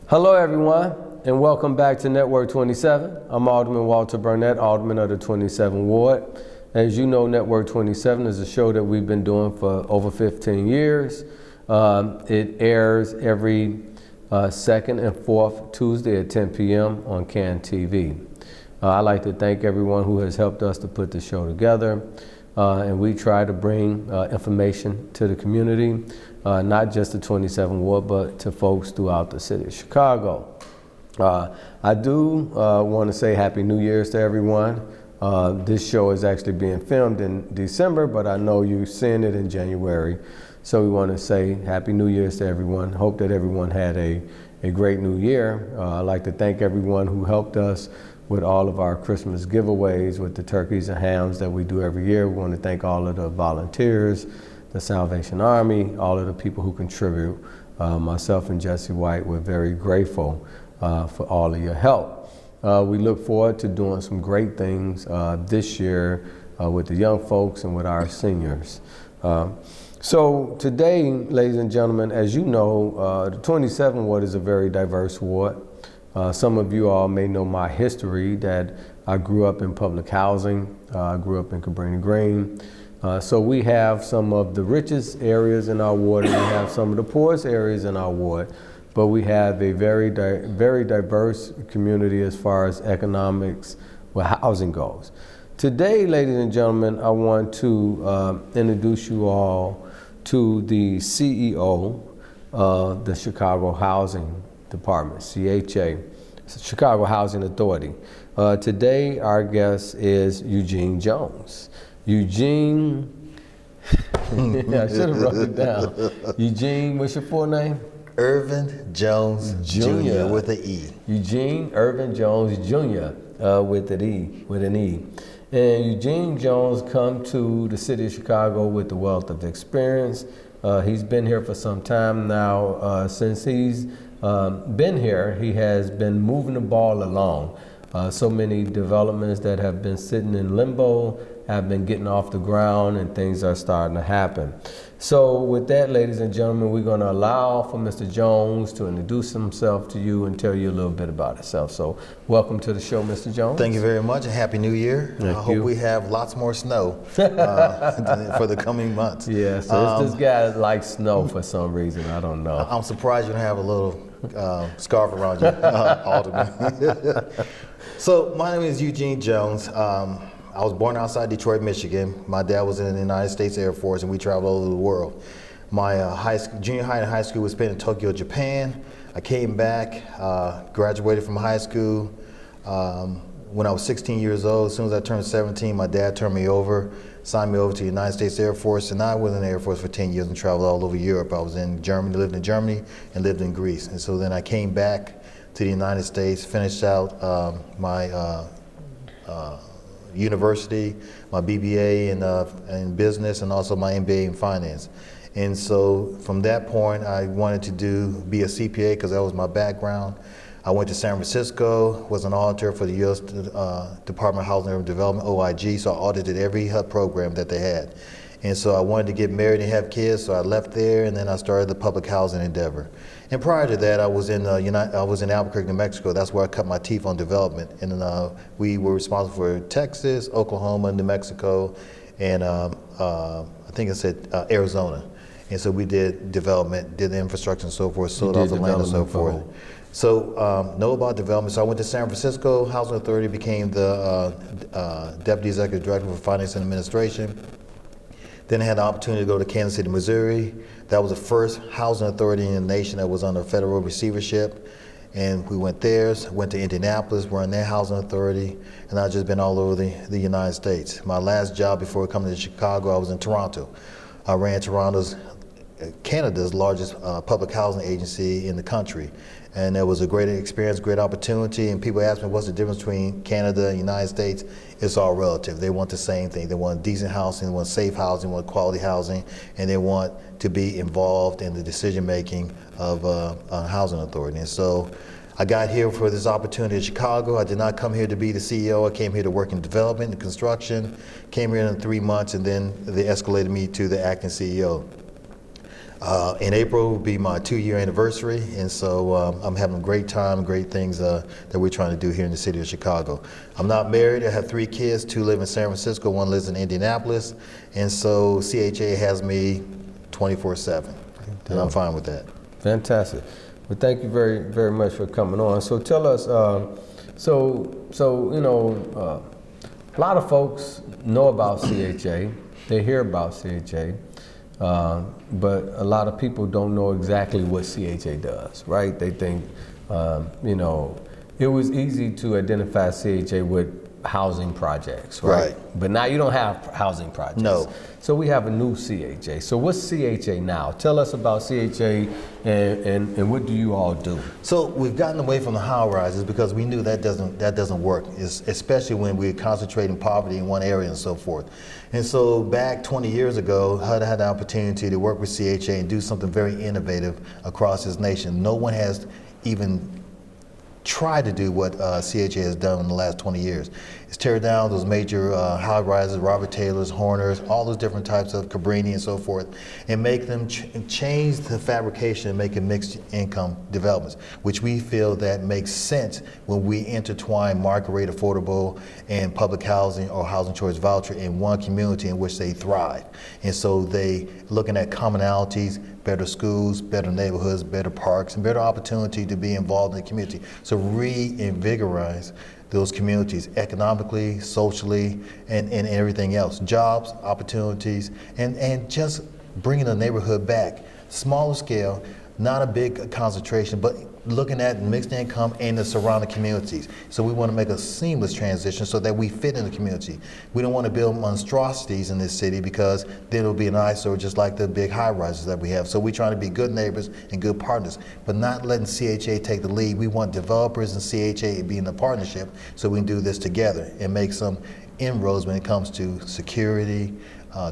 Hello everyone, and welcome back to Network 27. I'm Alderman Walter Burnett, Alderman of the 27th Ward. As you know, Network 27 is a show that we've been doing for over 15 years. It airs every second and fourth Tuesday at 10 p.m. on CAN TV. I'd like to thank everyone who has helped us to put the show together. And we try to bring information to the community, not just the 27th Ward, but to folks throughout the city of Chicago. I do want to say Happy New Year's to everyone. This show is actually being filmed in December, but I know you've seen it in January. So we want to say Happy New Year's to everyone. Hope that everyone had a great new year. I'd like to thank everyone who helped us with all of our Christmas giveaways with the turkeys and hams that we do every year. We want to thank all of the volunteers, the Salvation Army, all of the people who contribute. Myself and Jesse White, we're very grateful for all of your help. We look forward to doing some great things this year with the young folks and with our seniors. So today, ladies and gentlemen, as you know, the 27th Ward is a very diverse ward. Some of you all may know my history, that I grew up in public housing. I grew up in Cabrini Green. So we have some of the richest areas in our ward, and we have some of the poorest areas in our ward. But we have a very diverse community as far as economics where housing goes. Today, ladies and gentlemen, I want to introduce you all to the CEO of the Chicago Housing Department, CHA, Chicago Housing Authority. Today, our guest is Eugene Jones. Eugene, I should have wrote it down. Eugene, what's your full name? Irvin Jones Jr. with an E. Eugene Irvin Jones Jr. With an E. And Eugene Jones come to the city of Chicago with the wealth of experience. He's been here for some time now. Since he's been here, he has been moving the ball along. So many developments that have been sitting in limbo have been getting off the ground, and things are starting to happen. So with that, ladies and gentlemen, we're going to allow for Mr. Jones to introduce himself to you and tell you a little bit about himself. So welcome to the show, Mr. Jones. Thank you very much, and Happy New Year. I hope we have lots more snow for the coming months. Yeah, so this guy likes snow for some reason. I don't know. I'm surprised you don't have a little scarf around you, Alderman. So my name is Eugene Jones. I was born outside Detroit, Michigan. My dad was in the United States Air Force, and we traveled all over the world. My junior high and high school was spent in Tokyo, Japan. I came back, graduated from high school. When I was 16 years old, as soon as I turned 17, my dad turned me over, signed me over to the United States Air Force, and I was in the Air Force for 10 years and traveled all over Europe. I was in Germany, lived in Germany, and lived in Greece. And so then I came back to the United States, finished out my university, my BBA in business, and also my MBA in finance. And so from that point, I wanted to be a CPA because that was my background. I went to San Francisco, was an auditor for the U.S. Department of Housing and Urban Development, OIG, so I audited every HUD program that they had. And so I wanted to get married and have kids, so I left there, and then I started the public housing endeavor. And prior to that, I was in Albuquerque, New Mexico. That's where I cut my teeth on development. And we were responsible for Texas, Oklahoma, New Mexico, and I think I said Arizona. And so we did development, did the infrastructure and so forth, sold off the land and so forth. So know about development. So I went to San Francisco Housing Authority, became the Deputy Executive Director for Finance and Administration. Then I had the opportunity to go to Kansas City, Missouri. That was the first housing authority in the nation that was under federal receivership. And we went there, went to Indianapolis, we're in their housing authority, and I've just been all over the United States. My last job before coming to Chicago, I was in Toronto. I ran Canada's largest public housing agency in the country. And it was a great experience, great opportunity, and people ask me what's the difference between Canada and the United States. It's all relative. They want the same thing. They want decent housing, they want safe housing, they want quality housing, and they want to be involved in the decision making of a housing authority. And so I got here for this opportunity in Chicago. I did not come here to be the CEO. I came here to work in development and construction. Came here in 3 months, and then they escalated me to the acting CEO. In April will be my 2-year anniversary, and so I'm having a great time, great things that we're trying to do here in the city of Chicago. I'm not married. I have 3 kids. 2 live in San Francisco. 1 lives in Indianapolis, and so CHA has me 24/7, and I'm fine with that. Fantastic. Well, thank you very, very much for coming on. So tell us, a lot of folks know about CHA. They hear about CHA. But a lot of people don't know exactly what CHA does, right? They think, it was easy to identify CHA with housing projects, right? But now you don't have housing projects. No. So we have a new CHA. So what's CHA now? Tell us about CHA and what do you all do? So we've gotten away from the high rises because we knew that doesn't work, especially when we're concentrating poverty in one area and so forth. And so back 20 years ago, HUD had the opportunity to work with CHA and do something very innovative across this nation. No one has even tried to do what CHA has done in the last 20 years. It's tear down those major high rises, Robert Taylor's, Horners, all those different types of Cabrini and so forth, and make them change the fabrication and make it mixed income developments, which we feel that makes sense when we intertwine market rate affordable and public housing or housing choice voucher in one community in which they thrive. And so they looking at commonalities, better schools, better neighborhoods, better parks, and better opportunity to be involved in the community. So reinvigorize those communities economically, socially, and everything else. Jobs, opportunities, and just bringing the neighborhood back. Smaller scale, not a big concentration, but looking at mixed income and the surrounding communities. So we want to make a seamless transition so that we fit in the community. We don't want to build monstrosities in this city because then it'll be an eyesore just like the big high rises that we have. So we're trying to be good neighbors and good partners, but not letting CHA take the lead. We want developers and CHA be in a partnership so we can do this together and make some inroads when it comes to security,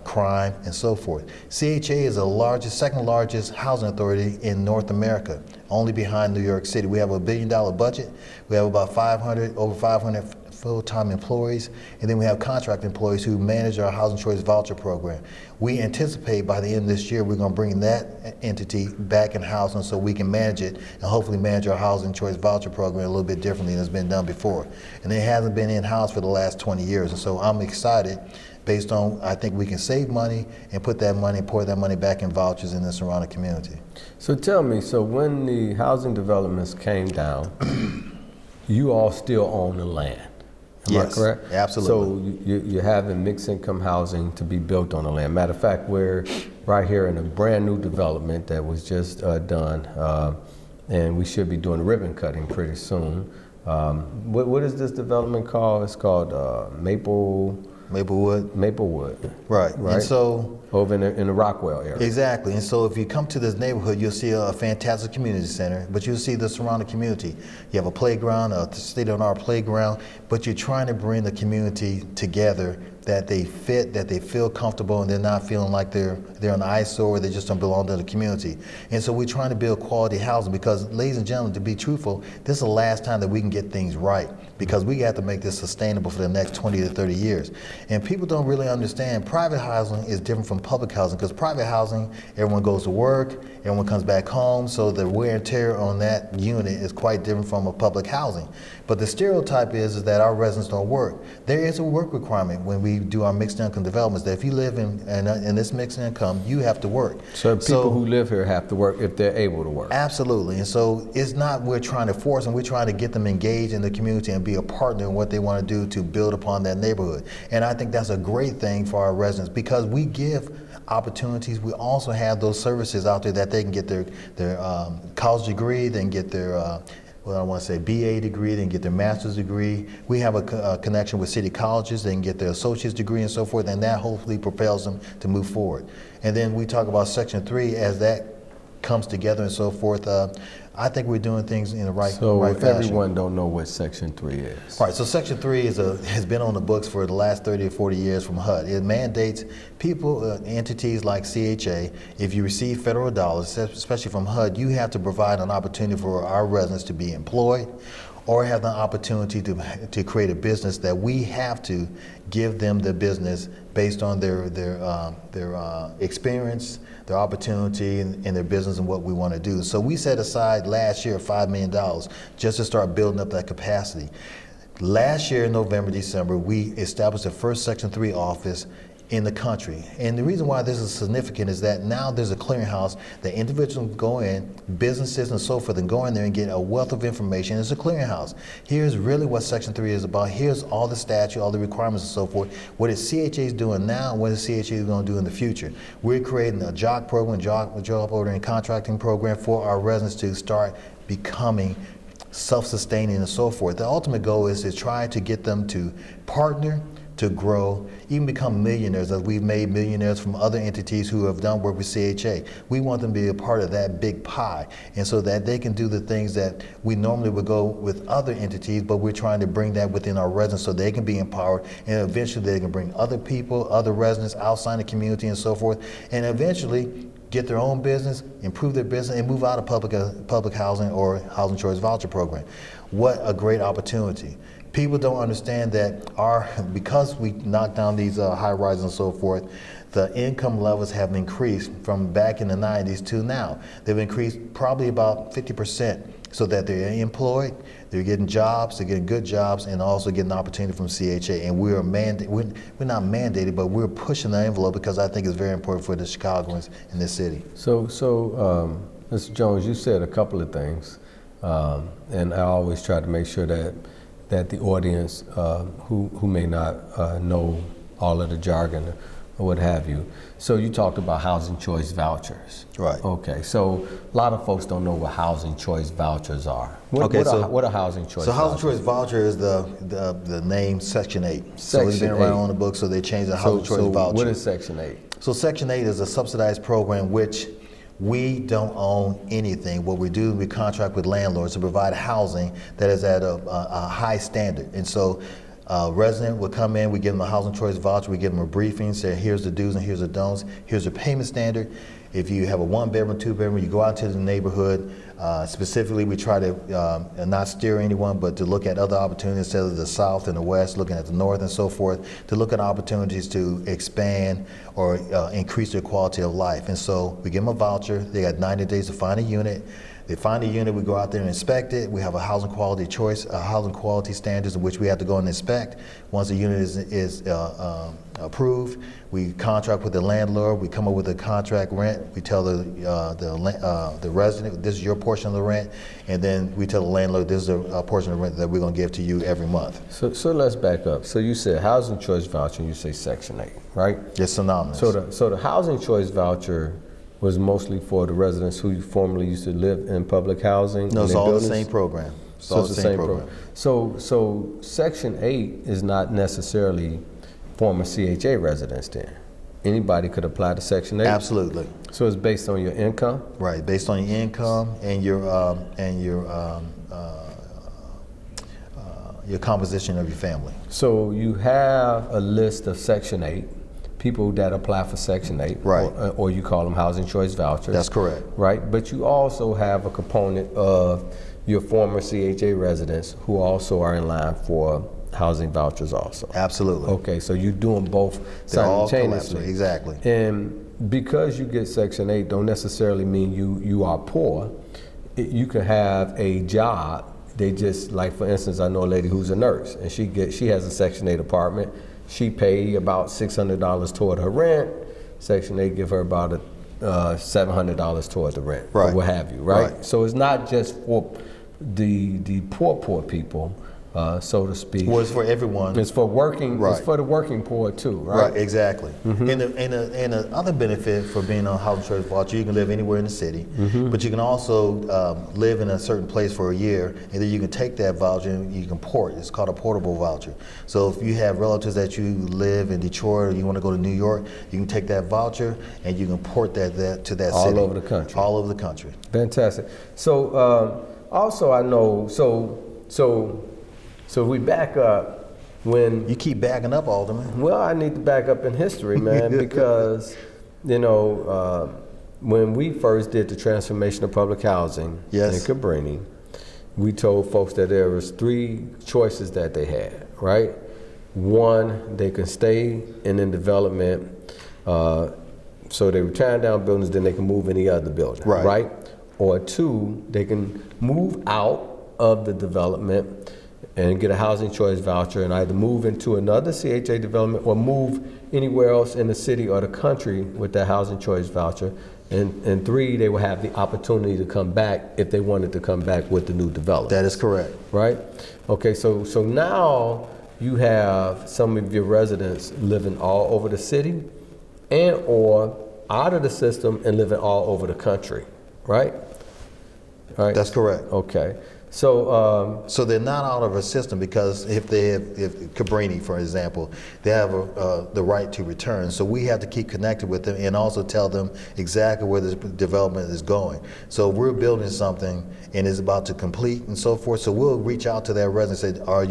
crime, and so forth. CHA is the second largest housing authority in North America, only behind New York City. We have a $1 billion budget. We have about over 500 full-time employees, and then we have contract employees who manage our housing choice voucher program. We anticipate by the end of this year we're going to bring that entity back in house, and so we can manage it and hopefully manage our housing choice voucher program a little bit differently than it's been done before. And it hasn't been in house for the last 20 years, and so I'm excited. Based on, I think we can save money and pour that money back in vouchers in the surrounding community. So tell me, so when the housing developments came down, you all still own the land, am I correct? Absolutely. So you're having mixed income housing to be built on the land. Matter of fact, we're right here in a brand new development that was just done, and we should be doing ribbon cutting pretty soon. What is this development called? It's called Maplewood. Right. And so over in the Rockwell area. Exactly. And so if you come to this neighborhood, you'll see a fantastic community center, but you'll see the surrounding community. You have a playground, a state-of-the-art playground, but you're trying to bring the community together, that they fit, that they feel comfortable, and they're not feeling like they're an eyesore, they just don't belong to the community. And so we're trying to build quality housing because, ladies and gentlemen, to be truthful, this is the last time that we can get things right because we have to make this sustainable for the next 20 to 30 years. And people don't really understand private housing is different from public housing because private housing, everyone goes to work, everyone comes back home, so the wear and tear on that unit is quite different from a public housing. But the stereotype is that our residents don't work. There is a work requirement when we do our mixed income developments that if you live in this mixed income, you have to work. So people who live here have to work if they're able to work. Absolutely. And so it's not we're trying to force them, we're trying to get them engaged in the community and be a partner in what they want to do to build upon that neighborhood. And I think that's a great thing for our residents because we give opportunities. We also have those services out there that they can get their college degree, they can get their BA degree, they can get their master's degree. We have a connection with city colleges, they can get their associate's degree and so forth, and that hopefully propels them to move forward. And then we talk about Section 3 as that comes together and so forth. I think we're doing things in the right fashion. So if everyone don't know what Section 3 is. Right, so Section 3 has been on the books for the last 30 or 40 years from HUD. It mandates people, entities like CHA, if you receive federal dollars, especially from HUD, you have to provide an opportunity for our residents to be employed or have the opportunity to create a business, that we have to give them the business based on their experience, their opportunity in their business and what we want to do. So we set aside last year $5 million just to start building up that capacity. Last year in November, December, we established the first Section 3 office in the country. And the reason why this is significant is that now there's a clearinghouse that individuals can go in, businesses and so forth, and go in there and get a wealth of information. It's a clearinghouse. Here's really what Section 3 is about. Here's all the statute, all the requirements and so forth. What is CHA is doing now and what is CHA is going to do in the future. We're creating a job program, job ordering and contracting program for our residents to start becoming self-sustaining and so forth. The ultimate goal is to try to get them to partner, to grow, even become millionaires, as we've made millionaires from other entities who have done work with CHA. We want them to be a part of that big pie, and so that they can do the things that we normally would go with other entities, but we're trying to bring that within our residents so they can be empowered, and eventually they can bring other people, other residents outside the community and so forth, and eventually get their own business, improve their business, and move out of public housing or housing choice voucher program. What a great opportunity. People don't understand that because we knocked down these high rises and so forth, the income levels have increased from back in the 90s to now. They've increased probably about 50%, so that they're employed, they're getting jobs, they're getting good jobs, and also getting an opportunity from CHA. And we're not mandated, but we're pushing the envelope because I think it's very important for the Chicagoans in this city. So, Mr. Jones, you said a couple of things, and I always try to make sure that the audience who may not know all of the jargon or what have you. So you talked about housing choice vouchers. Right. Okay, so a lot of folks don't know what housing choice vouchers are. What are housing choice vouchers? So housing choice voucher is the name Section 8. So it's been around on the book, so they changed the housing choice voucher. What is Section 8? So Section 8 is a subsidized program which we don't own anything. What we do, we contract with landlords to provide housing that is at a high standard. And so a resident would come in, we give them a housing choice voucher, we give them a briefing, say here's the do's and here's the don'ts, here's the payment standard. If you have a 1-bedroom, 2-bedroom, you go out to the neighborhood. Specifically, we try to not steer anyone, but to look at other opportunities instead of the south and the west, looking at the north and so forth, to look at opportunities to expand or increase their quality of life. And so we give them a voucher. They got 90 days to find a unit. They find a unit, we go out there and inspect it. We have a housing quality choice, housing quality standards in which we have to go and inspect. Once the unit is approved, we contract with the landlord. We come up with a contract rent. We tell the resident, this is your portion of the rent, and then we tell the landlord, this is a portion of the rent that we're going to give to you every month. So let's back up. So you said housing choice voucher, and you say Section 8, right? It's synonymous. So the housing choice voucher was mostly for the residents who formerly used to live in public housing? No, it's all the same program. It's all the same program. So Section 8 is not necessarily former CHA residents then? Anybody could apply to Section 8? Absolutely. So it's based on your income? Right, based on your income and your composition of your family. So you have a list of Section 8, people that apply for Section 8, right. or you call them housing choice vouchers. That's correct. Right, but you also have a component of your former CHA residents who also are in line for housing vouchers also. Absolutely. Okay, so you're doing both They're simultaneously. All exactly. And because you get Section 8 don't necessarily mean you are poor. You can have a job. They just, like for instance, I know a lady who's a nurse and she has a Section 8 apartment. She paid about $600 toward her rent. Section 8 give her about $700 toward the rent, right. or what have you, right? So it's not just for the poor people, so to speak. Well, it's for everyone. It's for working. Right. It's for the working poor too, right? Right, exactly. Mm-hmm. And the other benefit for being on housing choice voucher, you can live anywhere in the city, mm-hmm. but you can also live in a certain place for a year, and then you can take that voucher and you can port. It's called a portable voucher. So if you have relatives that you live in Detroit or you want to go to New York, you can take that voucher and you can port that to that all city. All over the country. All over the country. Fantastic. So also I know So if we back up, when you keep backing up, Alderman. Well, I need to back up in history, man, because when we first did the transformation of public housing in Cabrini, we told folks that there was 3 choices that they had, right? One, they can stay in development, so they were tearing down buildings, then they can move any other building, right? Or 2, they can move out of the development and get a housing choice voucher and either move into another CHA development or move anywhere else in the city or the country with that housing choice voucher. And 3, they will have the opportunity to come back if they wanted to come back with the new development. That is correct. Right? Okay, so now you have some of your residents living all over the city and or out of the system and living all over the country, right? All right. That's correct. Okay. So so they're not out of our system because if Cabrini, for example, they have the right to return. So we have to keep connected with them and also tell them exactly where this development is going. So we're building something and it's about to complete and so forth. So we'll reach out to that resident and say, are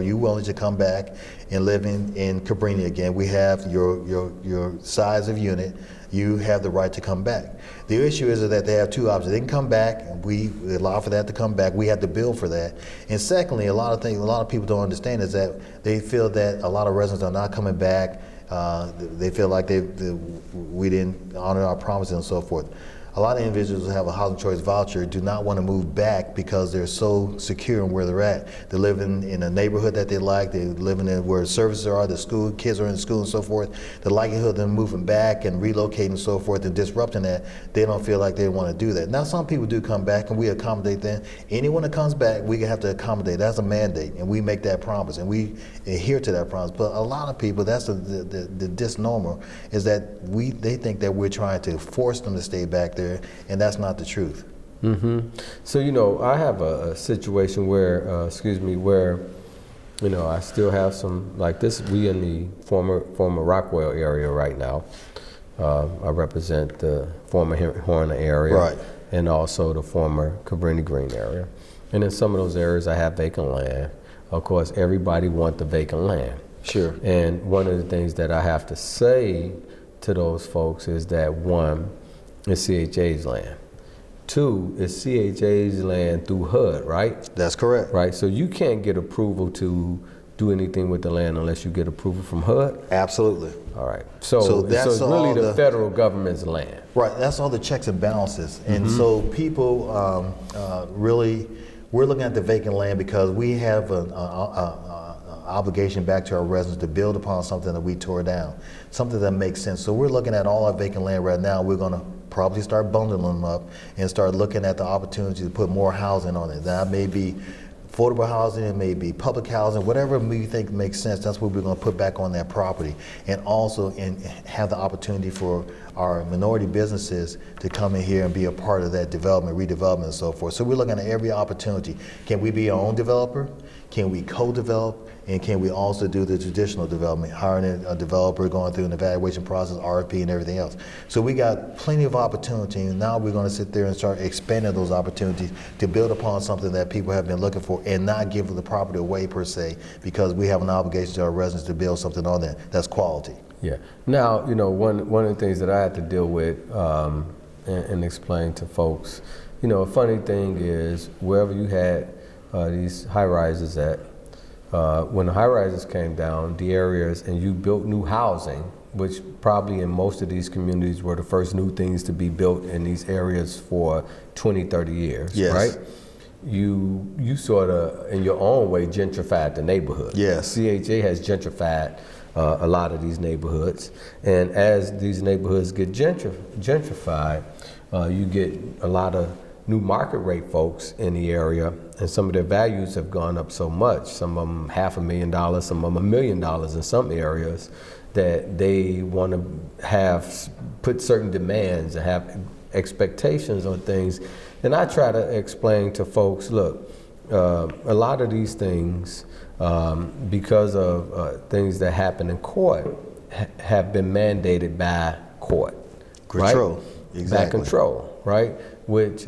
you willing to come back and live in Cabrini again? We have your size of unit. You have the right to come back. The issue is that they have 2 options. They can come back, and we allow for that to come back. We have to bill for that. And secondly, a lot of people don't understand is that they feel that a lot of residents are not coming back. They feel like we didn't honor our promises and so forth. A lot of individuals who have a housing choice voucher do not want to move back because they're so secure in where they're at. They live in a neighborhood that they like. They live in where services are, the school, kids are in school and so forth. The likelihood of them moving back and relocating and so forth and disrupting that, they don't feel like they want to do that. Now, some people do come back and we accommodate them. Anyone that comes back, we have to accommodate. That's a mandate, and we make that promise, and we adhere to that promise. But a lot of people, that's the disnormal, is that they think that we're trying to force them to stay back there, and that's not the truth. Mm-hmm. So, I have a situation where, where, I still have some, like this, we in the former Rockwell area right now. I represent the former Horner area. Right. And also the former Cabrini Green area. And in some of those areas I have vacant land. Of course, everybody wants the vacant land. Sure. And one of the things that I have to say to those folks is that 1, it's CHA's land. 2, it's CHA's land through HUD, right? That's correct. Right, so you can't get approval to do anything with the land unless you get approval from HUD? Absolutely. All right, so it's really the federal government's land. Right, that's all the checks and balances. And so people really, we're looking at the vacant land because we have an obligation back to our residents to build upon something that we tore down, something that makes sense. So we're looking at all our vacant land right now. We're going to probably start bundling them up and start looking at the opportunity to put more housing on it. That may be affordable housing, it may be public housing, whatever we think makes sense, that's what we're going to put back on that property. And also have the opportunity for our minority businesses to come in here and be a part of that development, redevelopment, and so forth. So we're looking at every opportunity. Can we be our own developer? Can we co-develop? And can we also do the traditional development, hiring a developer, going through an evaluation process, RFP, and everything else? So we got plenty of opportunity, and now we're going to sit there and start expanding those opportunities to build upon something that people have been looking for and not give the property away per se, because we have an obligation to our residents to build something on that that's quality. Yeah. Now, one of the things that I had to deal with and explain to folks, a funny thing is wherever you had these high rises at, when the high rises came down, the areas, and you built new housing, which probably in most of these communities were the first new things to be built in these areas for 20, 30 years, yes. Right? You sort of, in your own way, gentrified the neighborhood. Yes. CHA has gentrified a lot of these neighborhoods, and as these neighborhoods get gentrified, you get a lot of new market rate folks in the area, and some of their values have gone up so much, some of them $500,000, some of them $1 million in some areas, that they want to put certain demands and have expectations on things. And I try to explain to folks, look, a lot of these things, because of things that happen in court, have been mandated by court. Control, right? exactly. By control, right? Which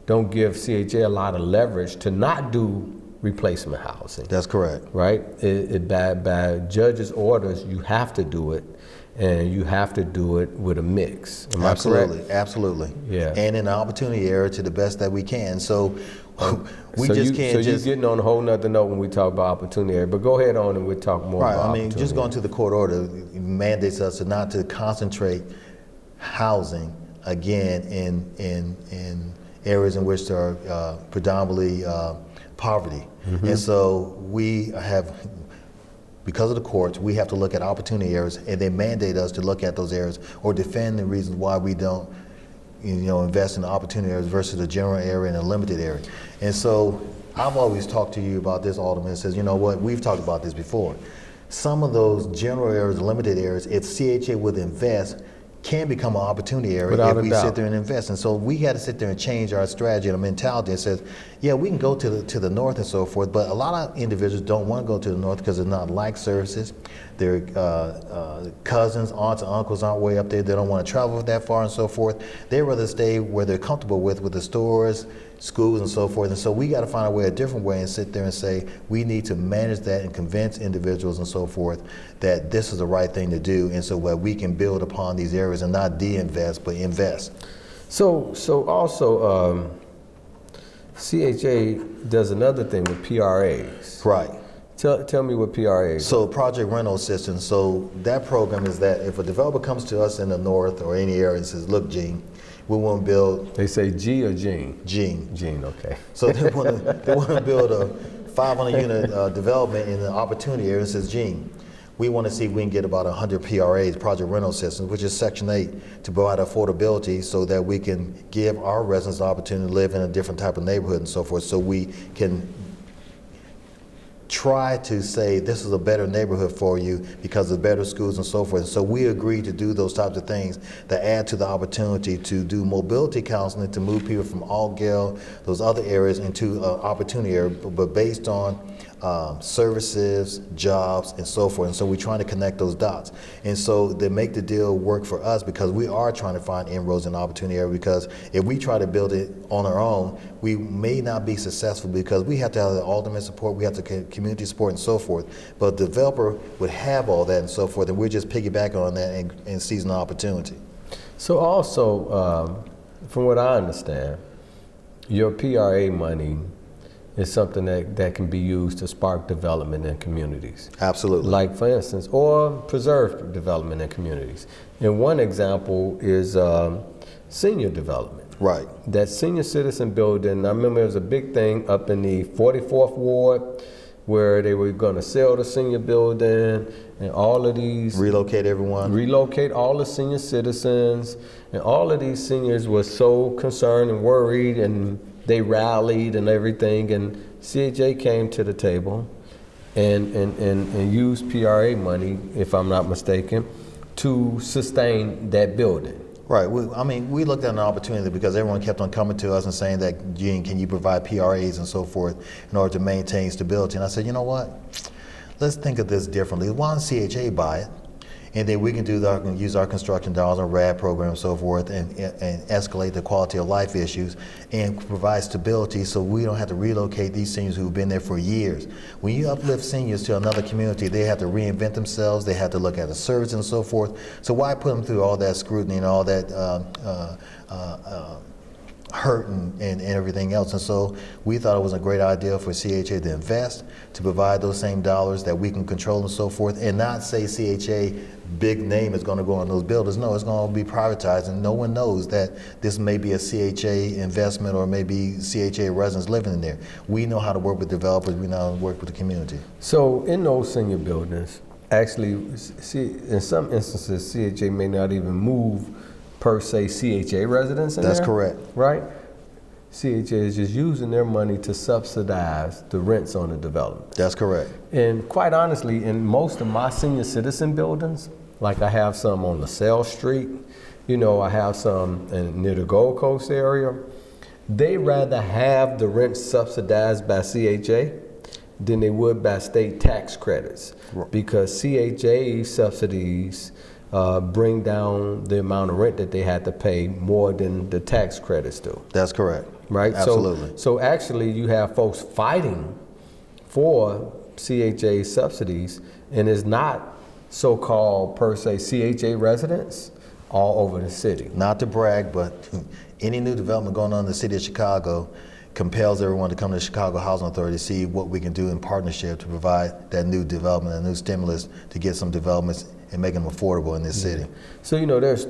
don't give CHA a lot of leverage to not do replacement housing. That's correct. Right? By judge's orders, you have to do it, and you have to do it with a mix. Am I correct? Absolutely. Yeah. And in an opportunity area to the best that we can. So We so just you, can't so just. you're getting on a whole nother note when we talk about opportunity area, but go ahead on and we'll talk more Right, about I mean, just opportunity going to the court order mandates us to not to concentrate housing again in areas in which there are predominantly poverty. And so we have, because of the courts, we have to look at opportunity areas, and they mandate us to look at those areas or defend the reasons why we don't, invest in the opportunity areas versus the general area and a limited area. And so I've always talked to you about this, Alderman, and says, you know what, we've talked about this before. Some of those general areas, limited areas, if CHA would invest, can become an opportunity area Without if a we doubt. sit there and invest. And so we got to sit there and change our strategy and our mentality that says, yeah, we can go to the north and so forth, but a lot of individuals don't want to go to the north because they're not like services. Their cousins, aunts, and uncles aren't way up there. They don't want to travel that far and so forth. They rather stay where they're comfortable with the stores, schools, and so forth. And so we got to find a different way and sit there and say we need to manage that and convince individuals and so forth that this is the right thing to do, and so that we can build upon these areas and not de-invest but invest. So also, CHA does another thing with PRAs. Right. Tell me what PRAs. So project rental assistance. So that program is that if a developer comes to us in the north or any area and says, "Look, Gene, we want to build." They say G or Gene? Gene. Gene, okay. So they want to build a 500 unit development in the opportunity area. And says, "Gene, we want to see if we can get about 100 PRAs, project rental assistance, which is Section 8, to provide affordability so that we can give our residents the opportunity to live in a different type of neighborhood and so forth, so we can try to say this is a better neighborhood for you because of better schools and so forth." So we agree to do those types of things that add to the opportunity to do mobility counseling to move people from Altgeld, those other areas, into opportunity area, but based on services, jobs, and so forth. And so we're trying to connect those dots. And so they make the deal work for us because we are trying to find inroads in the opportunity area, because if we try to build it on our own, we may not be successful because we have to have the alderman support, we have to community support and so forth. But the developer would have all that and so forth, and we're just piggybacking on that and seizing the opportunity. So also, from what I understand, your PRA money is something that can be used to spark development in communities. Absolutely. Like, for instance, or preserve development in communities. And one example is senior development. Right. That senior citizen building, I remember it was a big thing up in the 44th Ward where they were going to sell the senior building and all of these... Relocate everyone. Relocate all the senior citizens. And all of these seniors were so concerned and worried, and they rallied and everything, and CHA came to the table and used PRA money, if I'm not mistaken, to sustain that building. Right. We looked at an opportunity because everyone kept on coming to us and saying that, Gene, can you provide PRAs and so forth in order to maintain stability? And I said, you know what? Let's think of this differently. Why don't CHA buy it? And then we can use our construction dollars and RAD program and so forth and escalate the quality of life issues and provide stability so we don't have to relocate these seniors who've been there for years. When you uplift seniors to another community, they have to reinvent themselves, they have to look at the service and so forth. So why put them through all that scrutiny and all that hurt and everything else? And so we thought it was a great idea for CHA to invest, to provide those same dollars that we can control and so forth, and not say CHA big name is going to go on those buildings. No, it's going to be privatized, and no one knows that this may be a CHA investment or maybe CHA residents living in there. We know how to work with developers, we know how to work with the community. So in those senior buildings, actually, in some instances, CHA may not even move per se CHA residents in That's there. correct. Right? CHA is just using their money to subsidize the rents on the development. That's correct. And quite honestly, in most of my senior citizen buildings, like I have some on LaSalle Street, I have some near the Gold Coast area, they rather have the rent subsidized by CHA than they would by state tax credits. Right. Because CHA subsidies bring down the amount of rent that they had to pay more than the tax credits do. That's correct. Right? Absolutely. So actually you have folks fighting for CHA subsidies, and it's not so-called per se CHA residents all over the city. Not to brag, but any new development going on in the city of Chicago compels everyone to come to the Chicago Housing Authority to see what we can do in partnership to provide that new development, a new stimulus to get some developments and make them affordable in this city. So, there's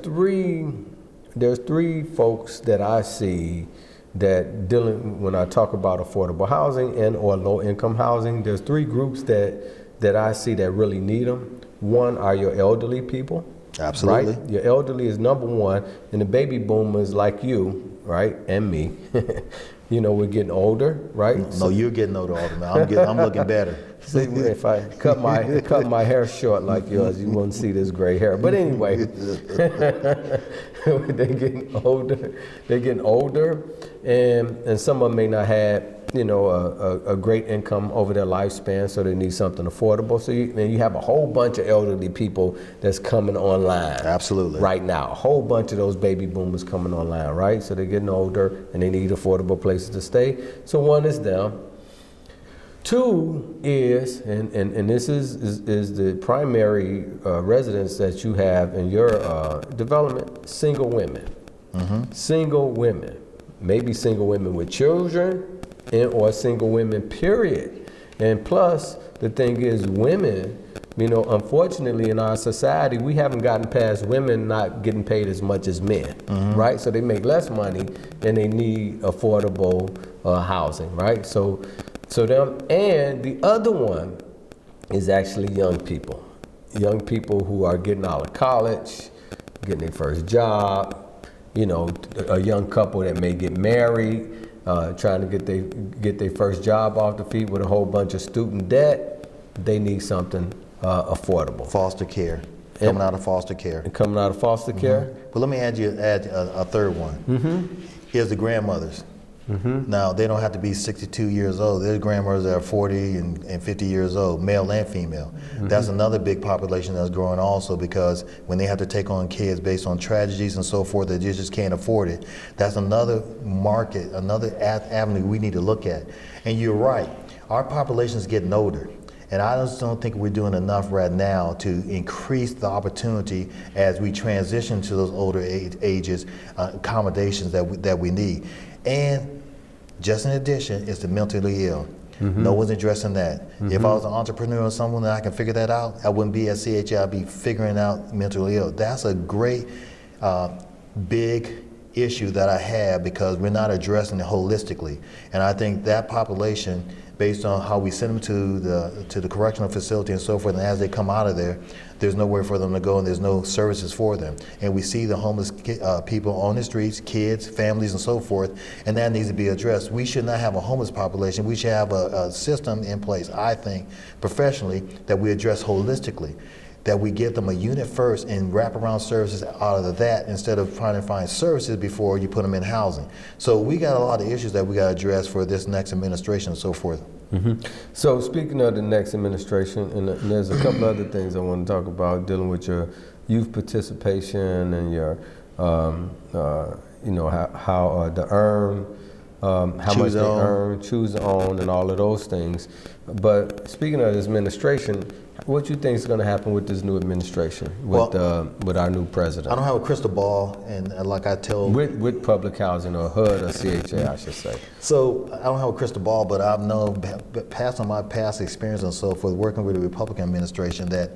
three folks that I see that dealing, when I talk about affordable housing and or low income housing, there's three groups that I see that really need them. One are your elderly people. Absolutely. Right? Your elderly is number one, and the baby boomers like you, right, and me. We're getting older, right? No, you're getting older, man. I'm looking better. See, if I cut my hair short like yours, you wouldn't see this gray hair. But anyway, they're getting older, and some of them may not have a great income over their lifespan, so they need something affordable. So you have a whole bunch of elderly people that's coming online. Absolutely. Right now, a whole bunch of those baby boomers coming online, right? So they're getting older and they need affordable places to stay. So one is them. Two is, and this is the primary residence that you have in your development, single women. Mm-hmm. Single women, maybe single women with children, or single women, period. And plus, the thing is, women, unfortunately in our society, we haven't gotten past women not getting paid as much as men, mm-hmm. right? So they make less money and they need affordable housing, right? So them, and the other one is actually young people who are getting out of college, getting their first job, a young couple that may get married, trying to get their first job off the feet with a whole bunch of student debt. They need something affordable. Foster care, coming out of foster care. And coming out of foster care. But let me add a third one. Mm-hmm. Here's the grandmothers. Mm-hmm. Now, they don't have to be 62 years old. There's grandmothers that are 40 and 50 years old, male and female. Mm-hmm. That's another big population that's growing also, because when they have to take on kids based on tragedies and so forth, that you just can't afford it. That's another market, another avenue we need to look at. And you're right, our population is getting older. And I just don't think we're doing enough right now to increase the opportunity as we transition to those older ages, accommodations that we need. And just in addition, is the mentally ill. Mm-hmm. No one's addressing that. Mm-hmm. If I was an entrepreneur or someone that I can figure that out, I wouldn't be at CHA, I'd be figuring out mentally ill. That's a great, big issue that I have, because we're not addressing it holistically. And I think that population, based on how we send them to the correctional facility and so forth, and as they come out of there, there's nowhere for them to go and there's no services for them. And we see the homeless people on the streets, kids, families, and so forth, and that needs to be addressed. We should not have a homeless population. We should have a system in place, I think, professionally, that we address holistically, that we give them a unit first and wrap around services out of that, instead of trying to find services before you put them in housing. So we got a lot of issues that we got to address for this next administration and so forth. Mm-hmm. So speaking of the next administration, and there's a couple other things I want to talk about, dealing with your youth participation and your, how the earn, how much they earn, choose to own, and all of those things. But speaking of this administration, what you think is going to happen with this new administration, with our new president? I don't have a crystal ball, and like I tell... With public housing, or HUD, or CHA, I should say. So I don't have a crystal ball, but I've known, based on my past experience and so forth, working with the Republican administration, that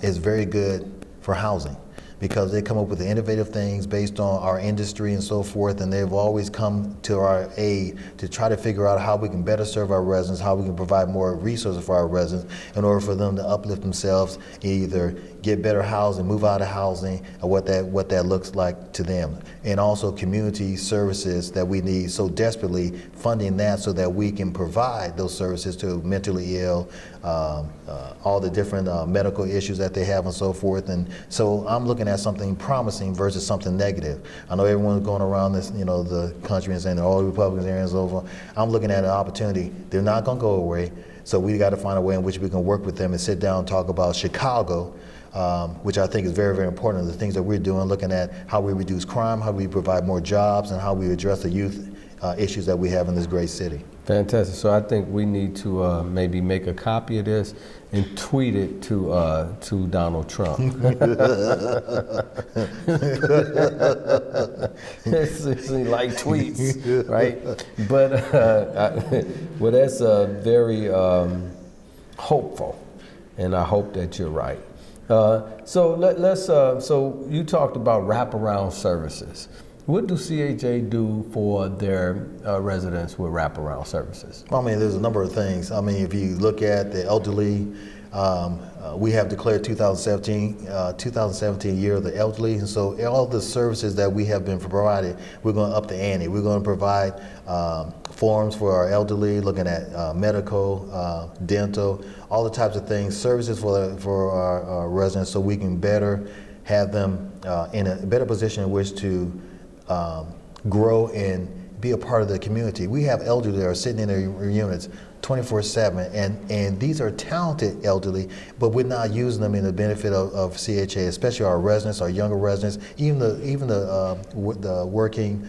is very good for housing, because they come up with the innovative things based on our industry and so forth, and they've always come to our aid to try to figure out how we can better serve our residents, how we can provide more resources for our residents in order for them to uplift themselves, either get better housing, move out of housing, and what that looks like to them. And also community services that we need so desperately, funding that so that we can provide those services to mentally ill, all the different medical issues that they have and so forth. And so I'm looking at something promising versus something negative. I know everyone's going around this, the country and saying that all the Republicans are over. I'm looking at an opportunity. They're not going to go away. So we got to find a way in which we can work with them and sit down and talk about Chicago, which I think is very, very important. The things that we're doing, looking at how we reduce crime, how we provide more jobs, and how we address the youth issues that we have in this great city. Fantastic. So I think we need to maybe make a copy of this and tweet it to Donald Trump. It's like tweets, right? But well, that's very hopeful, and I hope that you're right. So let's. So you talked about wraparound services. What do CHA do for their residents with wraparound services? I mean, there's a number of things. I mean, if you look at the elderly, we have declared 2017 year of the elderly, and so all the services that we have been provided, we're going to up the ante. We're going to provide forms for our elderly, looking at medical, dental, all the types of things, services for our residents, so we can better have them in a better position in which to grow and be a part of the community. We have elderly that are sitting in their units 24/7, and these are talented elderly, but we're not using them in the benefit of CHA, especially our residents, our younger residents, even the working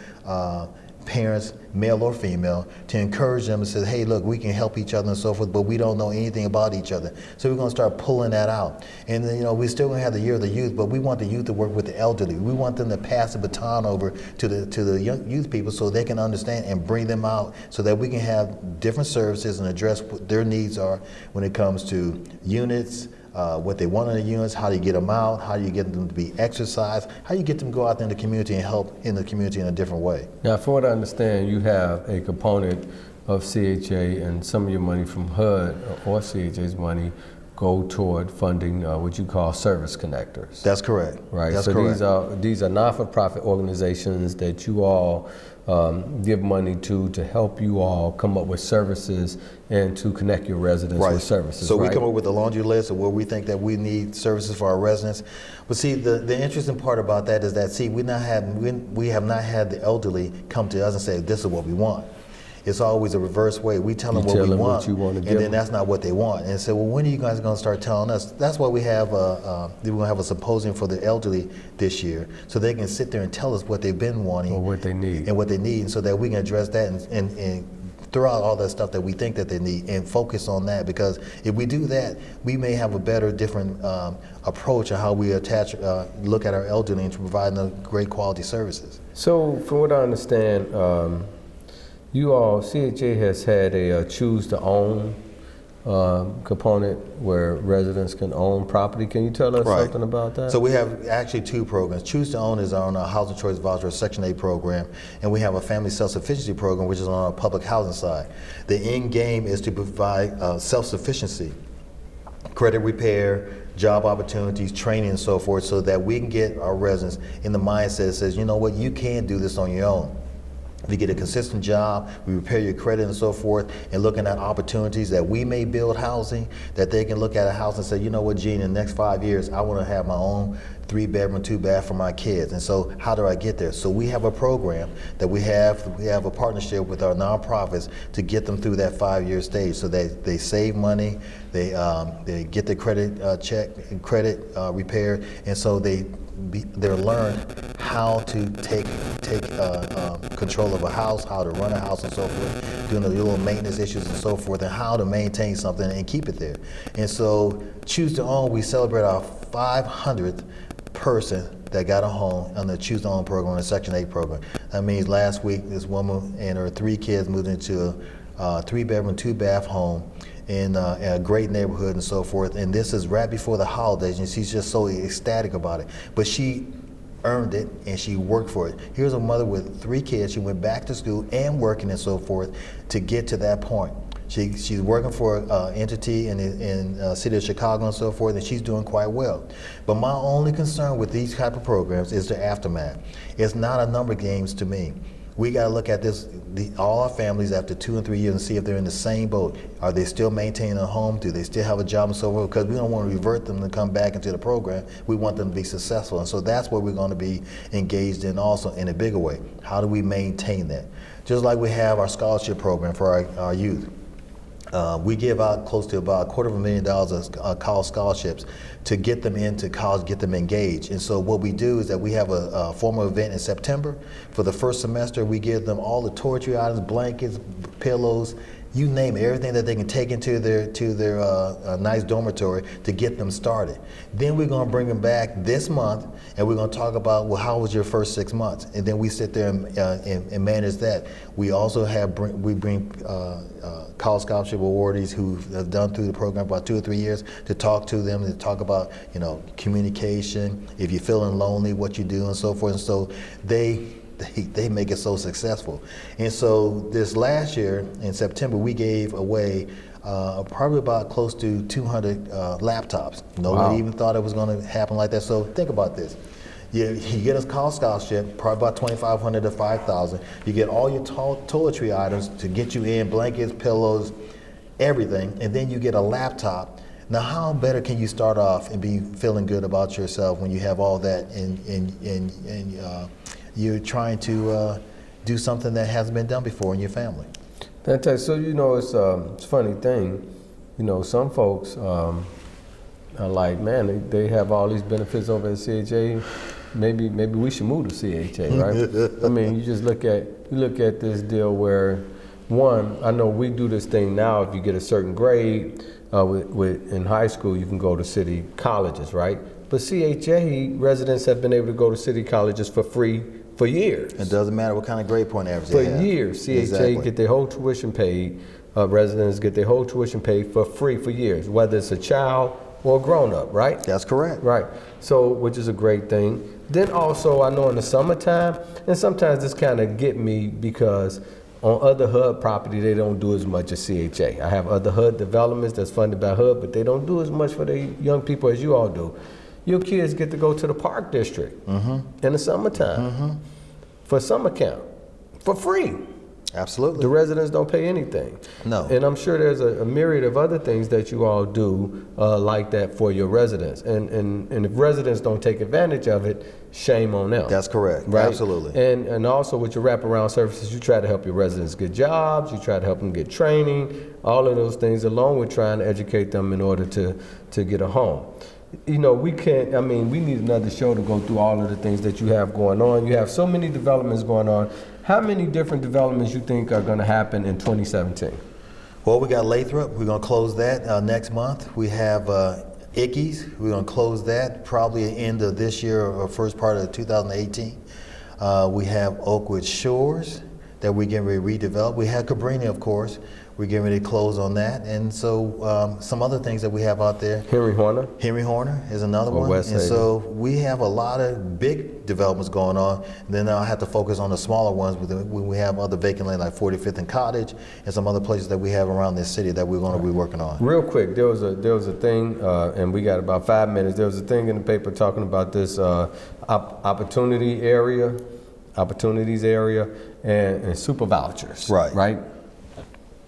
parents, male or female, to encourage them and say, hey, look, we can help each other and so forth, but we don't know anything about each other. So we're going to start pulling that out. And then, we're still going to have the year of the youth, but we want the youth to work with the elderly. We want them to pass the baton over to the young youth people so they can understand and bring them out so that we can have different services and address what their needs are when it comes to units, what they want in the units, how do you get them out, how do you get them to be exercised, how do you get them to go out in the community and help in the community in a different way. Now, from what I understand, you have a component of CHA, and some of your money from HUD or CHA's money go toward funding what you call service connectors. That's correct. Right. That's so correct. these are not-for-profit organizations that you all give money to help you all come up with services and to connect your residents with services. So we come up with a laundry list of where we think that we need services for our residents. But see, the interesting part about that is that we have not had the elderly come to us and say, this is what we want. It's always a reverse way. We tell them what we want, and then that's not what they want. And so, well, when are you guys going to start telling us? That's why we have we're going to have a symposium for the elderly this year, so they can sit there and tell us what they've been wanting, or what they need, and so that we can address that and throw out all that stuff that we think that they need and focus on that. Because if we do that, we may have a better, different approach of how we look at our elderly and to provide them great quality services. So, from what I understand, you all, CHA has had a choose to own component where residents can own property. Can you tell us something about that? So we have actually two programs. Choose to Own is on our Housing Choice Voucher Section 8 program, and we have a Family Self-Sufficiency program, which is on our public housing side. The end game is to provide self-sufficiency, credit repair, job opportunities, training, and so forth, so that we can get our residents in the mindset that says, you know what, you can do this on your own. If you get a consistent job, we repair your credit and so forth, and looking at opportunities that we may build housing, that they can look at a house and say, you know what, Gene, in the next 5 years, I want to have my own 3-bedroom, 2-bath for my kids. And so how do I get there? So we have a program that we have a partnership with our nonprofits to get them through that 5-year stage, so that they save money, they get their credit repaired, and so they learn how to take control of a house, how to run a house and so forth, doing the little maintenance issues and so forth, and how to maintain something and keep it there. And so Choose to Own, we celebrate our 500th person that got a home on the Choose to Own program, the Section 8 program. That means last week this woman and her 3 kids moved into a 3-bedroom, 2-bath home in a great neighborhood and so forth. And this is right before the holidays, and she's just so ecstatic about it. But she earned it, and she worked for it. Here's a mother with 3 kids. She went back to school and working and so forth to get to that point. She's working for an entity in the city of Chicago and so forth, and she's doing quite well. But my only concern with these type of programs is the aftermath. It's not a number games to me. We got to look at this, all our families after 2 and 3 years, and see if they're in the same boat. Are they still maintaining a home? Do they still have a job and so forth? Because we don't want to revert them to come back into the program. We want them to be successful. And so that's what we're going to be engaged in also in a bigger way. How do we maintain that? Just like we have our scholarship program for our youth. We give out close to about $250,000 of college scholarships to get them into college, get them engaged. And so what we do is that we have a formal event in September. For the first semester, we give them all the toiletry items, blankets, pillows, you name it, everything that they can take into their nice dormitory to get them started. Then we're going to bring them back this month, and we're going to talk about, well, how was your first 6 months? And then we sit there and manage that. We also bring college scholarship awardees who have done through the program about 2 or 3 years to talk to them, to talk about, communication, if you're feeling lonely, what you do, and so forth. And so they make it so successful. And so this last year in September, we gave away probably about close to 200 laptops. Nobody even thought it was going to happen like that. So think about this. You get a college scholarship, probably about $2,500 to $5,000. You get all your toiletry items to get you in, blankets, pillows, everything, and then you get a laptop. Now, how better can you start off and be feeling good about yourself when you have all that and you're trying to do something that hasn't been done before in your family? Fantastic. So, it's a funny thing. Some folks are like, man, they have all these benefits over at CHA. Maybe we should move to CHA, right? I mean, you look at this deal where, one, I know we do this thing now. If you get a certain grade in high school, you can go to city colleges, right? But CHA residents have been able to go to city colleges for free for years. It doesn't matter what kind of grade point average they have. For years, CHA get their whole tuition paid. Residents get their whole tuition paid for free for years, whether it's a child or a grown-up, right? That's correct. Right. So, which is a great thing. Then also, I know in the summertime, and sometimes this kind of get me because on other HUD property, they don't do as much as CHA. I have other HUD developments that's funded by HUD, but they don't do as much for the young people as you all do. Your kids get to go to the park district in the summertime for summer camp for free. Absolutely. The residents don't pay anything. No. And I'm sure there's a myriad of other things that you all do like that for your residents. And if residents don't take advantage of it, shame on them. That's correct. Right? Absolutely. And also with your wraparound services, you try to help your residents get jobs, you try to help them get training, all of those things, along with trying to educate them in order to get a home. We need another show to go through all of the things that you have going on. You have so many developments going on. How many different developments you think are going to happen in 2017? Well, we got Lathrop. We're going to close that next month. We have Ickes. We're going to close that probably at the end of this year or first part of 2018. We have Oakwood Shores that we're getting ready to redevelop. We have Cabrini, of course. We're getting ready to close on that. And so some other things that we have out there. Henry Horner is another one. West and Haven. so we have a lot of big developments going on. And then I'll have to focus on the smaller ones when we have other vacant land like 45th and Cottage and some other places that we have around this city that we're going to be working on. Real quick, there was a thing, and we got about 5 minutes. There was a thing in the paper talking about this opportunities area and super vouchers. Right.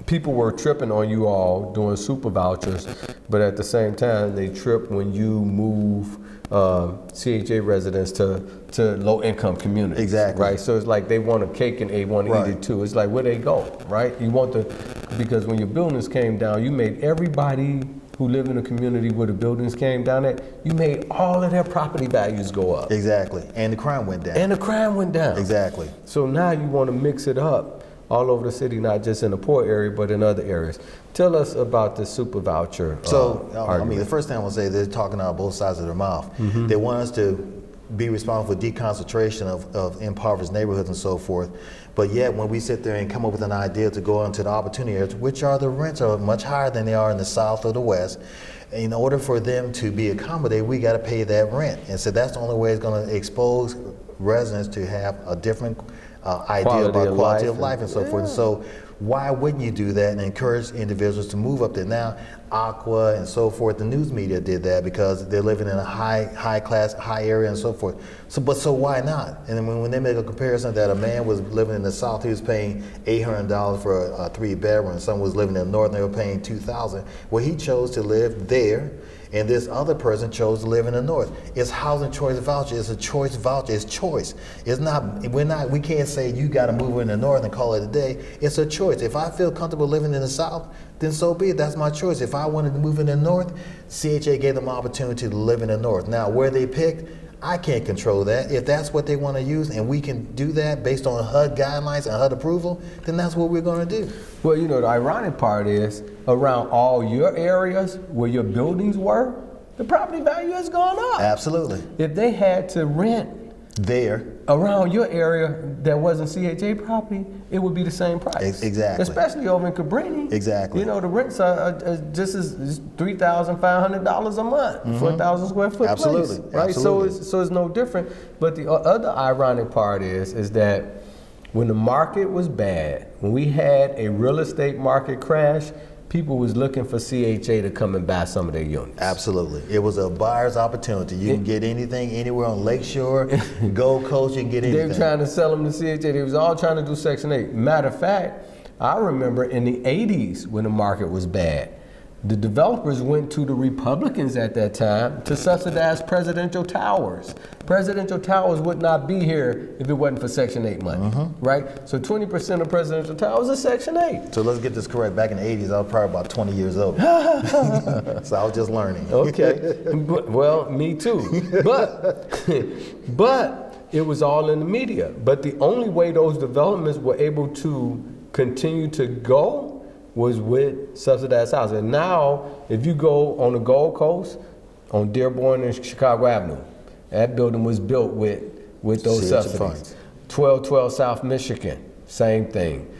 People were tripping on you all doing super vouchers, but at the same time, they trip when you move CHA residents to low-income communities. Exactly. Right. So it's like they want a cake and they want to eat it too. It's like where they go, right? Because when your buildings came down, you made everybody who live in a community where the buildings came down at, you made all of their property values go up. Exactly. And the crime went down. Exactly. So now you want to mix it up all over the city, not just in the poor area, but in other areas. Tell us about the super voucher. The first thing I want to say, they're talking out of both sides of their mouth. They want us to be responsible for deconcentration of impoverished neighborhoods and so forth. But yet, when we sit there and come up with an idea to go into the opportunity areas, which are the rents are much higher than they are in the South or the West, in order for them to be accommodated, we got to pay that rent. And so that's the only way it's going to expose residents to have a different idea about quality of life and so forth. So why wouldn't you do that and encourage individuals to move up there? Now, Aqua and so forth, the news media did that because they're living in a high class, high area and so forth. So why not? And then when they make a comparison that a man was living in the South, he was paying $800 for a 3-bedroom, and someone was living in the North, and they were paying $2,000. Well, he chose to live there, and this other person chose to live in the North. It's housing choice voucher. It's a choice voucher. It's choice. It's not. We can't say you got to move in the North and call it a day. It's a choice. choice. If I feel comfortable living in the South, then so be it. That's my choice. If I wanted to move in the North, CHA gave them opportunity to live in the North. Now, where they picked, I can't control that. If that's what they want to use and we can do that based on HUD guidelines and HUD approval, then that's what we're going to do. Well, you know, the ironic part is around all your areas where your buildings were, the property value has gone up. Absolutely. If they had to rent There. around your area that wasn't CHA property, it would be the same price. Exactly. Especially over in Cabrini. Exactly. You know, the rents are just as $3,500 a month for a 1,000 square foot Absolutely. place. Right. Absolutely. So it's no different. But the other ironic part is that when the market was bad, when we had a real estate market crash, people was looking for CHA to come and buy some of their units. Absolutely. It was a buyer's opportunity. You can get anything anywhere on Lakeshore, Gold Coast, you can get anything. They were trying to sell them to CHA. They was all trying to do Section 8. Matter of fact, I remember in the 80s when the market was bad, the developers went to the Republicans at that time to subsidize presidential towers. Presidential towers would not be here if it wasn't for Section 8 money, right? So 20% of presidential towers are Section 8. So let's get this correct. Back in the 80s, I was probably about 20 years old. So I was just learning. Okay, well, me too. But it was all in the media. But the only way those developments were able to continue to go was with subsidized housing. And now, if you go on the Gold Coast, on Dearborn and Chicago Avenue, that building was built with those subsidies. Funds. 1212 South Michigan, same thing.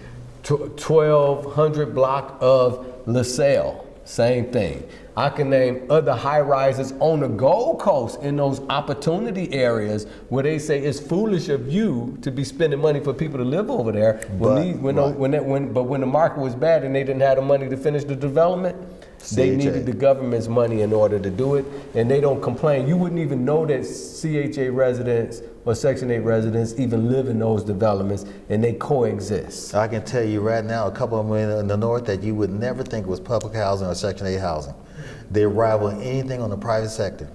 1200 block of LaSalle, same thing. I can name other high rises on the Gold Coast in those opportunity areas where they say it's foolish of you to be spending money for people to live over there. When the market was bad and they didn't have the money to finish the development, they needed the government's money in order to do it, and they don't complain. You wouldn't even know that CHA residents or Section 8 residents even live in those developments, and they coexist. I can tell you right now, a couple of them in the North that you would never think was public housing or Section 8 housing. They rival anything on the private sector.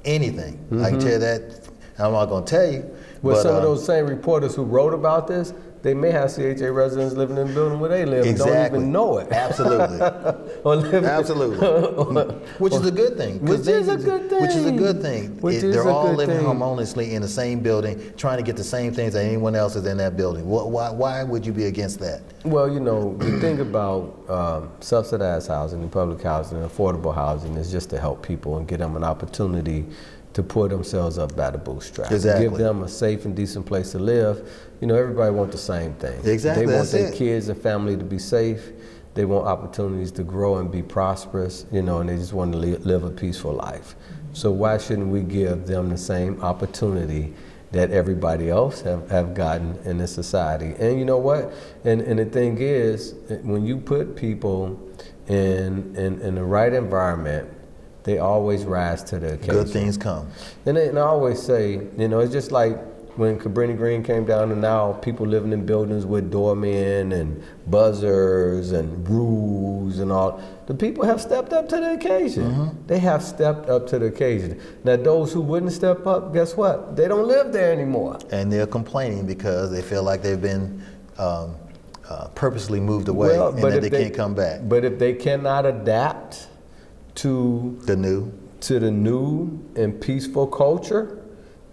Anything. I can tell you that. I'm not going to tell you. Well, but some of those same reporters who wrote about this, they may have CHA residents living in the building where they live and don't even know it. Absolutely. Absolutely. Which is a good thing. Which is a good thing. Which is a good thing. They're all living harmoniously in the same building, trying to get the same things that anyone else is in that building. Why would you be against that? Well, you know, the thing about subsidized housing and public housing and affordable housing is just to help people and give them an opportunity to pull themselves up by the bootstraps. Exactly. Give them a safe and decent place to live. You know, everybody wants the same thing. Exactly. They want their kids and family to be safe. They want opportunities to grow and be prosperous, you know, and they just want to live a peaceful life. So why shouldn't we give them the same opportunity that everybody else have gotten in this society? And you know what? And the thing is, when you put people in the right environment, they always rise to the occasion. Good things come. And I always say, you know, it's just like when Cabrini Green came down, and now people living in buildings with doormen and buzzers and rules and all. The people have stepped up to the occasion. They have stepped up to the occasion. Now, those who wouldn't step up, guess what? They don't live there anymore. And they're complaining because they feel like they've been purposely moved away and that they can't come back. But if they cannot adapt to the new and peaceful culture,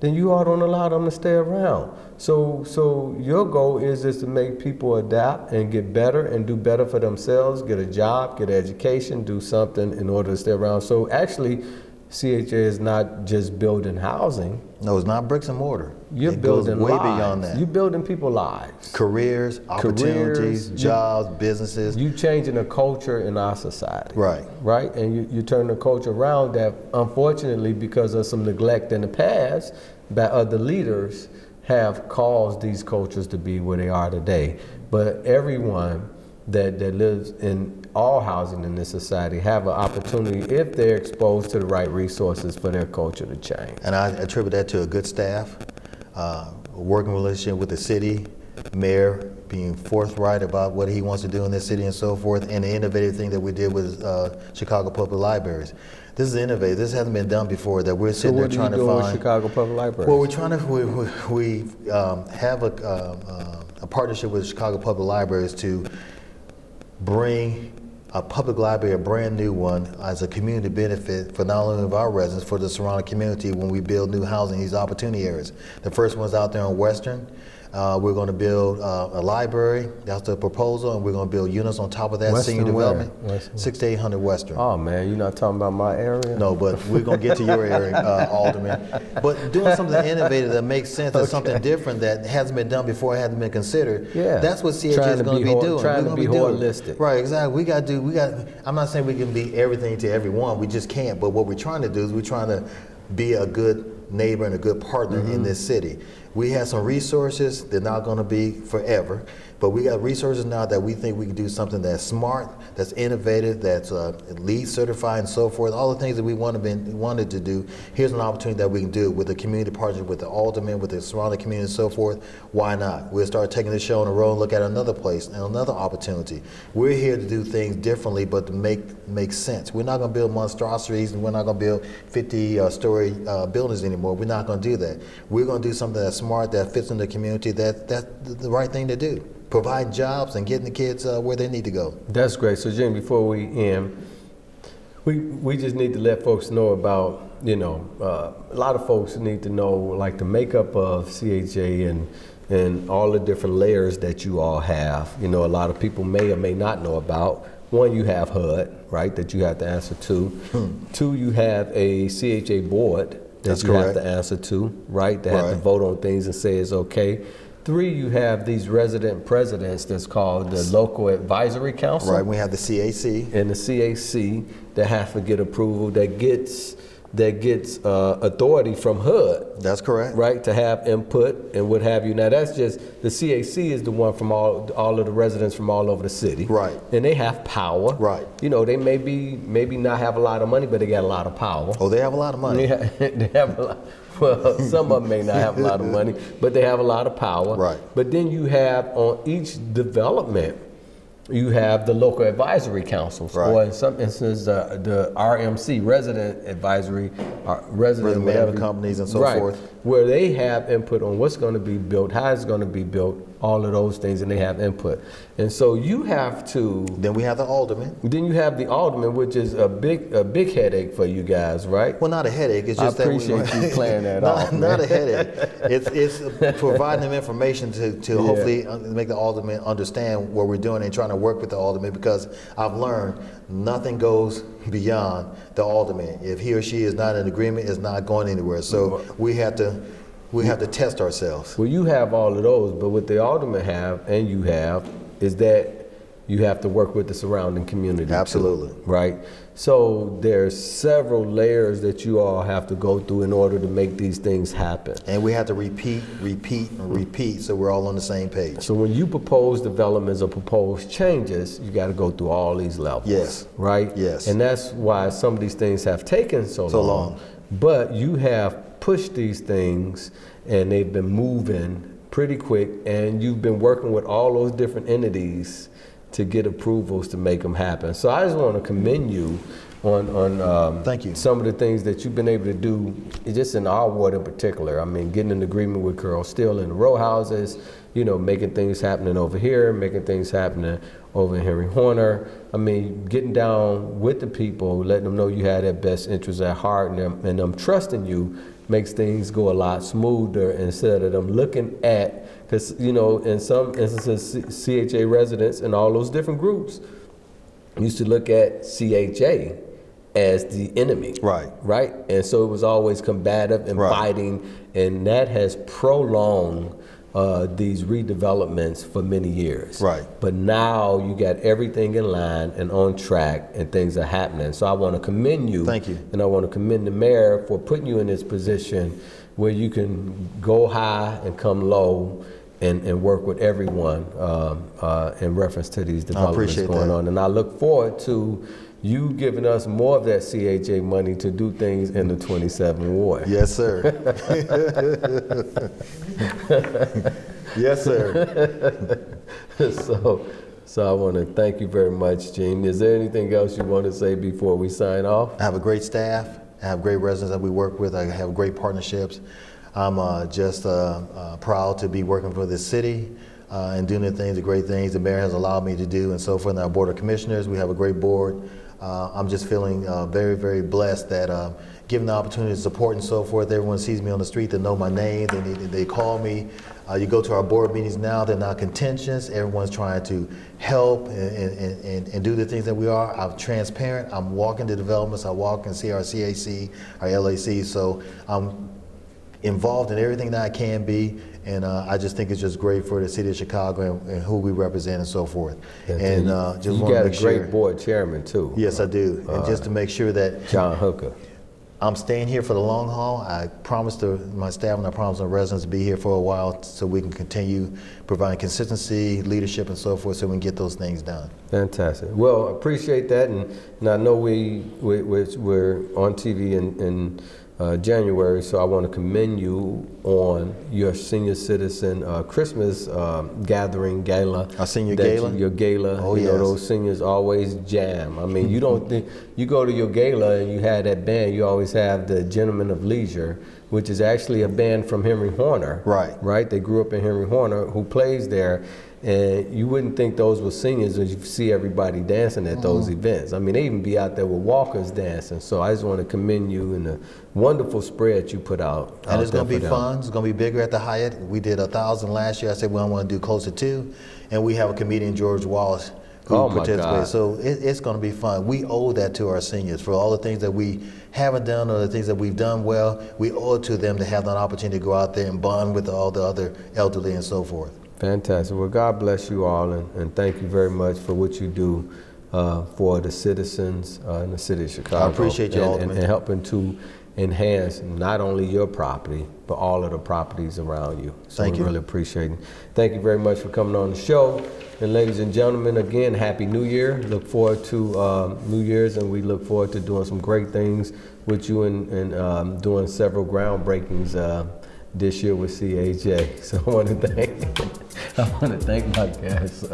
then you all don't allow them to stay around. So your goal is to make people adapt and get better and do better for themselves, get a job, get an education, do something in order to stay around. So actually, CHA is not just building housing. No, it's not bricks and mortar. You're it building goes way lives. beyond that. You're building people's lives. Careers, opportunities, jobs, businesses. You changing the culture in our society. Right. Right? And you turn the culture around that, unfortunately, because of some neglect in the past by other leaders, have caused these cultures to be where they are today. But everyone that lives in all housing in this society have an opportunity if they're exposed to the right resources for their culture to change. And I attribute that to a good staff, a working relationship with the city, mayor being forthright about what he wants to do in this city and so forth, and the innovative thing that we did with Chicago Public Libraries. This is innovative. This hasn't been done before. That we're sitting there trying to find. So what are you doing with Chicago Public Libraries? Well, we're trying to. We have a partnership with Chicago Public Libraries to bring a public library, a brand new one, as a community benefit for not only of our residents, for the surrounding community when we build new housing in these opportunity areas. The first one's out there on Western. We're going to build a library. That's the proposal, and we're going to build units on top of that. Western senior development. where? 6 to 800 Western. Oh man, you're not talking about my area? No, but we're going to get to your area, Alderman. But doing something innovative that makes sense and something different that hasn't been done before, hasn't been considered. Yeah. That's what CHA is going to be doing. Trying We're to gonna be holistic. Right, exactly. I'm not saying we can be everything to everyone. We just can't. But what we're trying to do is we're trying to be a good neighbor and a good partner in this city. We have some resources. They're not going to be forever, but we got resources now that we think we can do something that's smart, that's innovative, that's LEED certified and so forth. All the things that we wanted to do. Here's an opportunity that we can do with a community partnership with the aldermen, with the surrounding community and so forth. Why not? We'll start taking this show on the road and look at another place and another opportunity. We're here to do things differently, but to make sense. We're not going to build monstrosities, and we're not going to build 50-story buildings anymore. We're not going to do that. We're going to do something that's smart, that fits in the community, that's the right thing to do. Provide jobs and getting the kids where they need to go. That's great. So Jim, before we end, we just need to let folks know about, a lot of folks need to know like the makeup of CHA and all the different layers that you all have. A lot of people may or may not know about. One, you have HUD, right, that you have to answer to. Two, you have a CHA board that you have to answer to, right? They have to vote on things and say it's okay. Three, you have these resident presidents that's called the Local Advisory Council. Right, we have the CAC. And the CAC that has to get approval, that gets authority from HUD. That's correct. Right, to have input and what have you. Now that's just, the CAC is the one from all of the residents from all over the city. Right. And they have power. Right. They maybe not have a lot of money, but they got a lot of power. Oh, they have a lot of money. They have a lot. Well, some of them may not have a lot of money, but they have a lot of power. Right. But then you have on each development, you have the local advisory councils, or in some instances, the RMC, resident advisory, resident management companies and so forth, where they have input on what's going to be built, how it's going to be built, all of those things, and they have input. And so you have to. Then we have the alderman. Then you have the alderman, which is a big headache for you guys, right? Well, not a headache. It's just I appreciate you playing that off. Not a headache. It's providing them information to hopefully make the alderman understand what we're doing and trying to work with the alderman, because I've learned nothing goes beyond the alderman. If he or she is not in agreement, it's not going anywhere. So we have to test ourselves. Well, you have all of those, but what the aldermen have and you have is that you have to work with the surrounding community. Absolutely. Too, right? So there's several layers that you all have to go through in order to make these things happen. And we have to repeat, and repeat, so we're all on the same page. So when you propose developments or propose changes, you got to go through all these levels. Yes. Right? Yes. And that's why some of these things have taken so long. But you have pushed these things and they've been moving pretty quick, and you've been working with all those different entities to get approvals to make them happen. So I just want to commend you on Thank you. Some of the things that you've been able to do, just in our ward in particular. I mean, getting an agreement with Carol Steele in the row houses, making things happening over here, making things happening over in Henry Horner. I mean, getting down with the people, letting them know you had their best interests at heart, and them trusting you makes things go a lot smoother, instead of them looking at, because in some instances CHA residents and all those different groups used to look at CHA as the enemy. Right. And so it was always combative and fighting, and that has prolonged these redevelopments for many years. Right. But now you got everything in line and on track, and things are happening. So I want to commend you. Thank you. And I want to commend the mayor for putting you in this position where you can go high and come low and work with everyone in reference to these developments going on. And I look forward to you giving us more of that CHA money to do things in the 27 ward. Yes, sir. Yes, sir. So I want to thank you very much, Gene. Is there anything else you want to say before we sign off? I have a great staff. I have great residents that we work with. I have great partnerships. I'm just proud to be working for this city. and doing the great things the mayor has allowed me to do and so forth. And our board of commissioners, we have a great board. I'm just feeling very, very blessed that given the opportunity to support and so forth, everyone sees me on the street, they know my name, they call me. You go to our board meetings now, they're not contentious. Everyone's trying to help and do the things that we are. I'm transparent. I'm walking the developments. I walk and see our CAC, our LAC. So I'm involved in everything that I can be. And I just think it's just great for the city of Chicago and who we represent and so forth. And just you want got to a make great sure. board chairman too. Yes, I do. And just to make sure that John Hooker. I'm staying here for the long haul. I promised my staff and I promised our residents to be here for a while so we can continue providing consistency, leadership, and so forth so we can get those things done. Fantastic. Well, appreciate that. And I know we're on TV in January, so I want to commend you on your senior citizen Christmas gathering gala. Our senior gala? Your gala. Oh, you yes. know, those seniors always jam. I mean, you don't think, you go to your gala and you have that band, you always have the Gentlemen of Leisure, which is actually a band from Henry Horner. Right. Right? They grew up in Henry Horner, who plays there. And you wouldn't think those were singers as you see everybody dancing at those events. I mean, they even be out there with walkers dancing. So I just want to commend you and the wonderful spread you put out. And it's going to be fun. It's going to be bigger at the Hyatt. We did 1,000 last year. I said we want to do closer to. And we have a comedian, George Wallace, who participated. So it's going to be fun. We owe that to our seniors for all the things that we haven't done or the things that we've done well. We owe it to them to have that opportunity to go out there and bond with all the other elderly and so forth. Fantastic. Well, God bless you all, and thank you very much for what you do for the citizens in the city of Chicago. I appreciate you, Alderman. And helping to enhance not only your property, but all of the properties around you. So Thank you. Really appreciate it. Thank you very much for coming on the show. And ladies and gentlemen, again, Happy New Year. Look forward to New Year's, and we look forward to doing some great things with you and doing several groundbreakings this year with CAJ. So I want to thank my guest,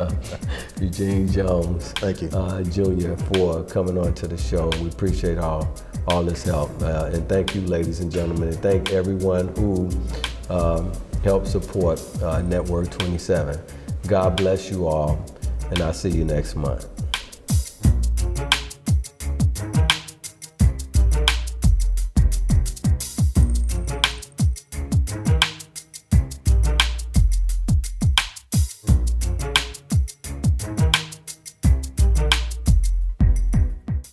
Eugene Jones, Thank you. Jr., for coming on to the show. We appreciate all this help. And thank you, ladies and gentlemen. And thank everyone who helped support Network 27. God bless you all, and I'll see you next month.